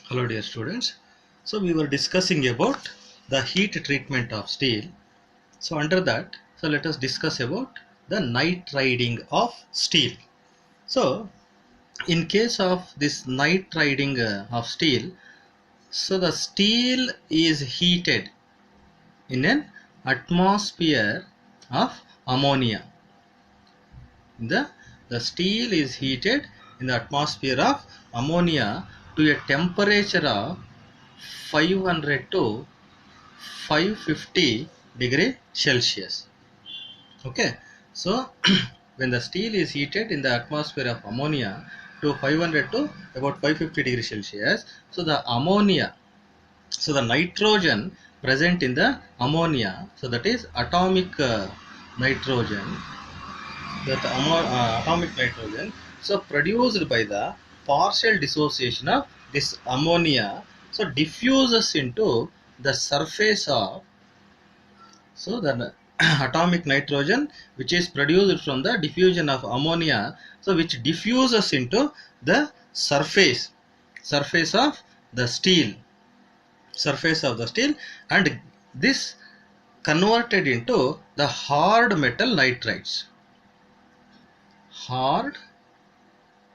Hello dear students. So we were discussing about the heat treatment of steel. So under that, so let us discuss about the night riding of steel. So in case of this night riding of steel, so the steel is heated in an atmosphere of ammonia. The, the steel is heated in the atmosphere of ammonia to a temperature of 500 to 550 degree Celsius. Okay, so when the steel is heated in the atmosphere of ammonia to 500 to about 550 degree Celsius, so the ammonia, so the nitrogen present in the ammonia, so that is atomic nitrogen, atomic nitrogen, so produced by the partial dissociation of this ammonia, so diffuses into the surface of, so the atomic nitrogen which is produced from the diffusion of ammonia, so which diffuses into the surface of the steel, and this converted into the hard metal nitrides. Hard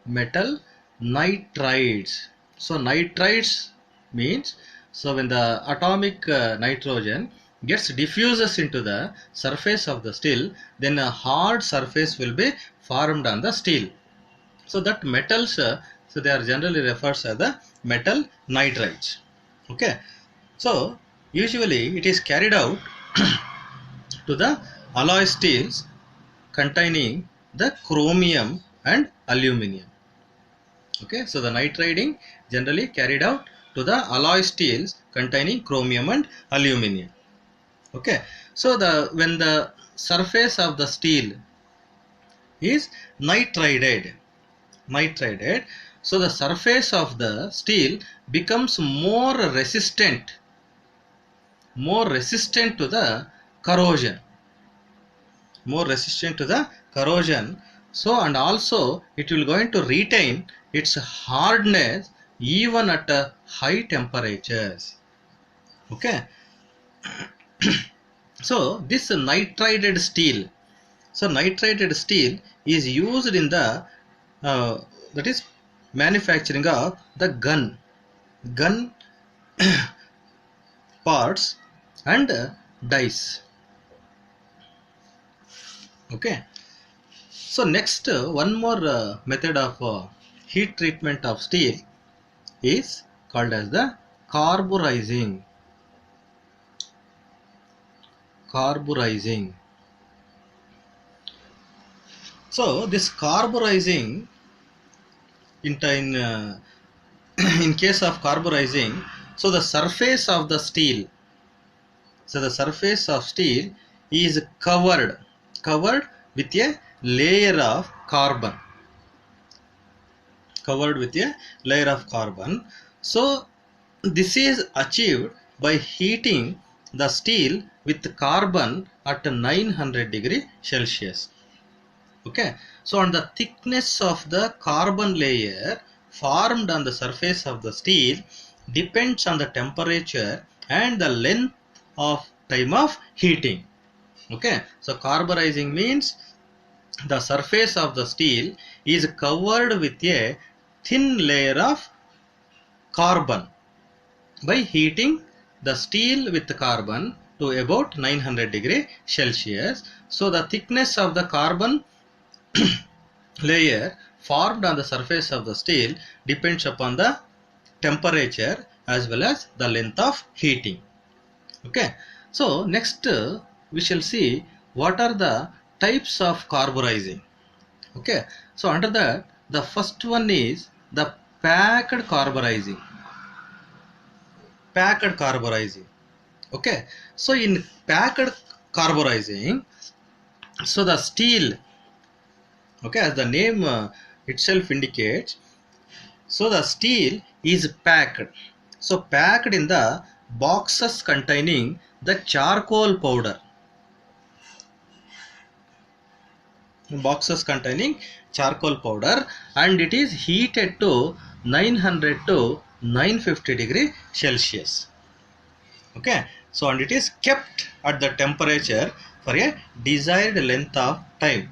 metal nitrides. So nitrides means, so when the atomic nitrogen gets diffuses into the surface of the steel, then a hard surface will be formed on the steel. So that metals, so they are generally referred as the metal nitrides. Okay, so usually it is carried out to the alloy steels containing the chromium and aluminum. Okay, so the nitriding generally carried out to the alloy steels containing chromium and aluminum. Okay, so the when the surface of the steel is nitrided, so the surface of the steel becomes more resistant to the corrosion, so and also it will going to retain its hardness even at high temperatures. Okay, so this nitrided steel is used in the that is manufacturing of the gun parts and dies. Okay, so next, one more method of heat treatment of steel is called as the carburizing. So this carburizing in in case of carburizing, so the surface of the steel, is covered with a layer of carbon, so this is achieved by heating the steel with carbon at 900 degree Celsius. Okay, so on the thickness of the carbon layer formed on the surface of the steel depends on the temperature and the length of time of heating. Okay, so carburizing means the surface of the steel is covered with a thin layer of carbon by heating the steel with carbon to about 900 degree Celsius. So the thickness of the carbon layer formed on the surface of the steel depends upon the temperature as well as the length of heating. Okay, so next we shall see what are the types of carburizing. Okay, so under that, the first one is the packed carburizing. Okay, so in packed carburizing, so the steel, okay, as the name itself indicates, so the steel is packed, so packed in the boxes containing the charcoal powder, and it is heated to 900 to 950 degree Celsius. Okay, so and it is kept at the temperature for a desired length of time,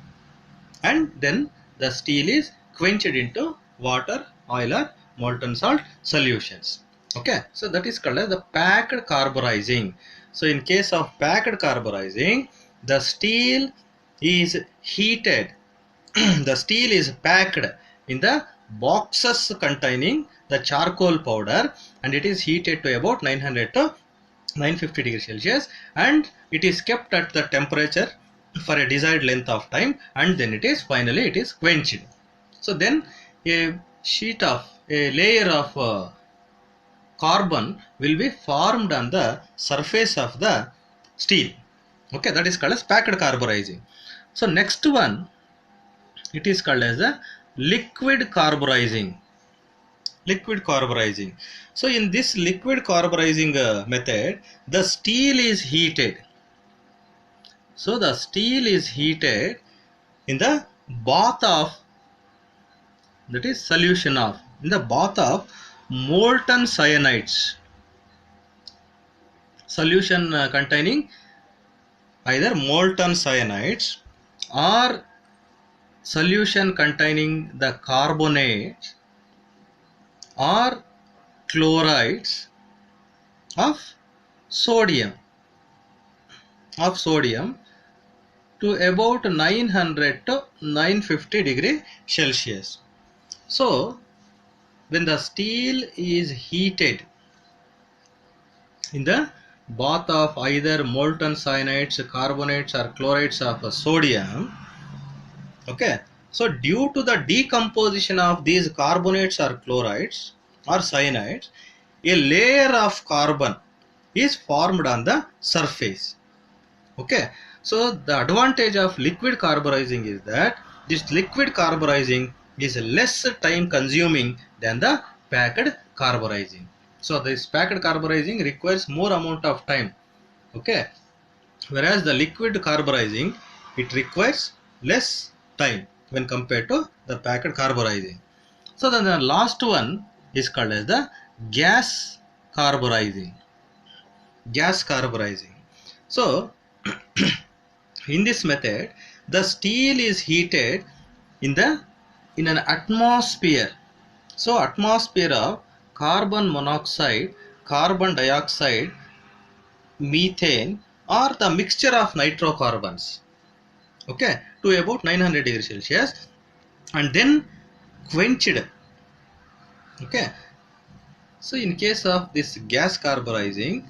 and then the steel is quenched into water, oil or molten salt solutions. Okay, so that is called as the packed carburizing. So in case of packed carburizing, the steel is heated. The steel is packed in the boxes containing the charcoal powder, and it is heated to about 900 to 950 degrees Celsius, and it is kept at the temperature for a desired length of time, and then it is finally it is quenched. So then a layer of carbon will be formed on the surface of the steel. Okay, that is called as packed carburizing. So next one, it is called as a liquid carburizing. Liquid carburizing. So in this liquid carburizing method, the steel is heated. So the steel is heated in the bath of, that is solution of, in the bath of molten cyanides. Solution containing either molten cyanides or solution containing the carbonate or chlorides of sodium to about 900 to 950 degree Celsius. So when the steel is heated in the bath of either molten cyanides, carbonates or chlorides of sodium, okay, so due to the decomposition of these carbonates or chlorides or cyanides, a layer of carbon is formed on the surface. Okay, so the advantage of liquid carburizing is that this liquid carburizing is less time consuming than the packed carburizing. So this packed carburizing requires more amount of time. Okay, whereas the liquid carburizing, it requires less time when compared to the packed carburizing. So then the last one is called as the gas carburizing. Gas carburizing. So in this method, the steel is heated in an atmosphere. So atmosphere of carbon monoxide, carbon dioxide, methane, or the mixture of nitrocarbons. Okay, to about 900 degrees Celsius, and then quenched. Okay, so in case of this gas carburizing,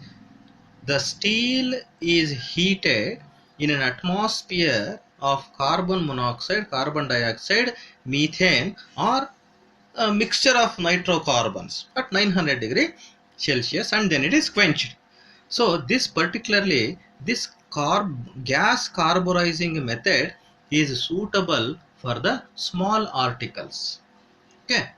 the steel is heated in an atmosphere of carbon monoxide, carbon dioxide, methane, or a mixture of nitrocarbons at 900 degree Celsius, and then it is quenched. So this particularly, this gas carburizing method is suitable for the small articles. Okay,